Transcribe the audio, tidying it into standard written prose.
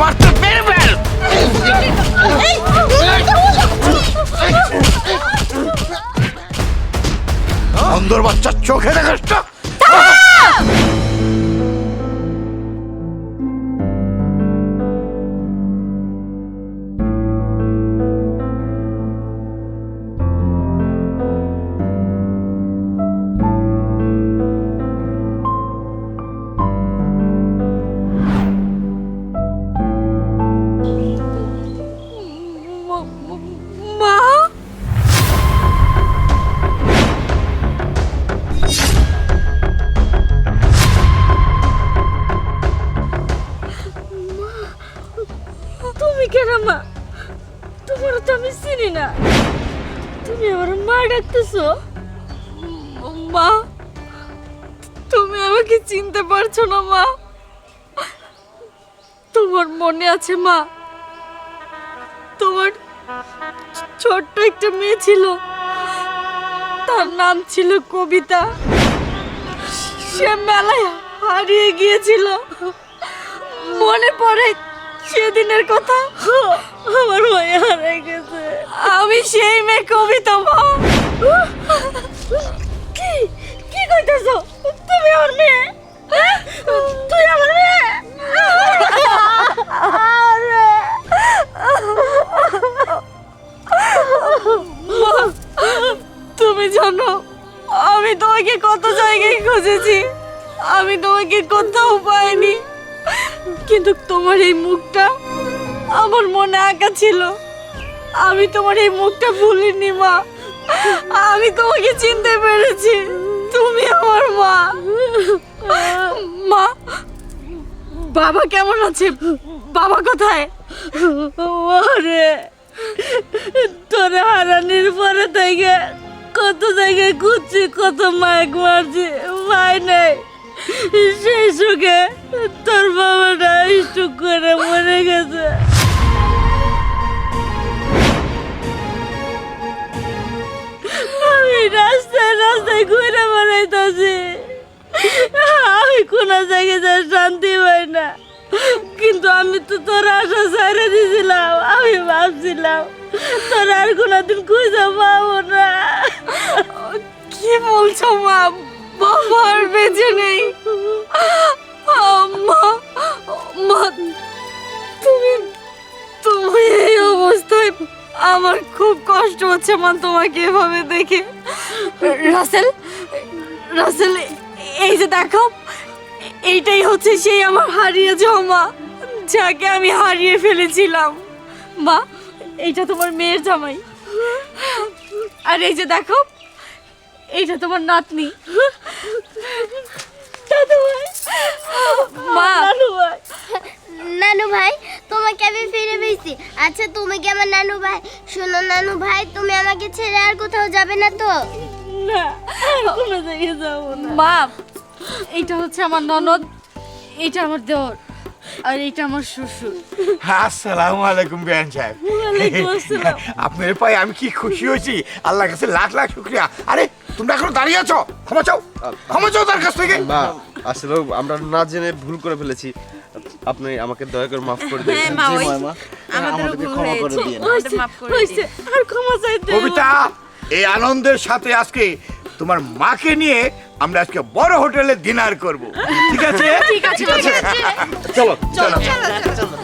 মারতে মেরে ফেল। অন্ধর বাচ্চা চোখে দেখাস না। মা, তুমি কেন মা? তোমার তো আমি চিনি না, তুমি আমার মা ডাকতেছো? মা, তুমি আমাকে চিনতে পারছো না মা? তোমার মনে আছে মা, তোমার ছোট্ট একটা মেয়ে ছিল, তার নাম ছিল কবিতা। সে মেলায় হারিয়ে গিয়েছিল, মনে পড়ে সেদিনের কথা। আমার মায়া হারিয়ে গেছে। আমি সেই মেয়ে কবিতা মা। কি কি কইতেছো? তুমি আমার মেয়ে? তুই আমার মেয়ে? মা, তুমি জানো আমি তোমাকে কত জায়গায় খুঁজেছি, আমি তোমাকে কোথাও পাইনি, কিন্তু তোমার এই মুখটা আমার মনে আঁকা ছিল। আমি তোমার এই মুখটা ভুলিনি মা, আমি তোমাকে চিনতে পেরেছি, তুমি আমার মা। মা, বাবা কেমন আছে? বাবা কোথায়? ওরে, তোরা হারানির পরে থেকে কত জায়গায় খুঁজছি, কত মাইক মারছি, ভাই নাই। সেই সুখে তোর বাবাটা স্ট্রোক করে মরে গেছে। আমি রাস্তায় রাস্তায় ঘুরে বেড়াইতেছি, আমি কোন জায়গায় যা শান্তি পাই না, কিন্তু আমি তো তোর আশা ছেড়ে দিয়েছিলাম। আমি ভাবছিলাম তোর আর কোনদিন খুঁজে পাবো না। কি বলছো মা? বাবা আর বেঁচে নেই? মা, মা, তুমি তুমি এই অবস্থায়, আমার খুব কষ্ট হচ্ছে মা তোমাকে এভাবে দেখে। রাসেল, রাসেল, এই যে দেখো, এইটাই হচ্ছে সেই আমার হারিয়ে যাওয়া মা, যাকে আমি হারিয়ে ফেলেছিলাম। মা, এইটা তোমার মেয়ের জামাই, আর এই যে দেখো, এইটা তোমার নাতনি। দাদু ভাই, মা, নানু ভাই। নানু ভাই, তোমাকে আমি ফিরে পেয়েছি। আচ্ছা, তুমি কি আমার নানু ভাই? শোনো নানু ভাই, তুমি আমাকে ছেড়ে আর কোথাও যাবে না তো? না, আর কোনো জায়গায় যাবো না। মা, এইটা হচ্ছে আমার ননদ, এইটা আমার দেওর, আর এইটা আমার শ্বশুর। আসসালামু আলাইকুম বিয়ান সাহেব। ওয়ালাইকুম আসসালাম। আপনার পায়ে আমি কি খুশি হয়েছি, আল্লাহর কাছে লাখ লাখ শুকরিয়া। আরে তোমরা এখনো দাঁড়িয়ে আছো? ক্ষমা চাও, ক্ষমা চাও তার কাছ থেকে। মা, আসলে আমরা না জেনে ভুল করে ফেলেছি, আপনি আমাকে দয়া করে মাফ করে দিন। মা, ওই আমাদেরকে ক্ষমা করে দিন। হয়েছে, আর ক্ষমা চাইতে হবে না। কবিতা, এই আনন্দের সাথে আজকে তোমার মাকে নিয়ে আমরা আজকে বড় হোটেলে ডিনার করব, ঠিক আছে? ঠিক আছে, ঠিক আছে। চলো চলো চলো চলো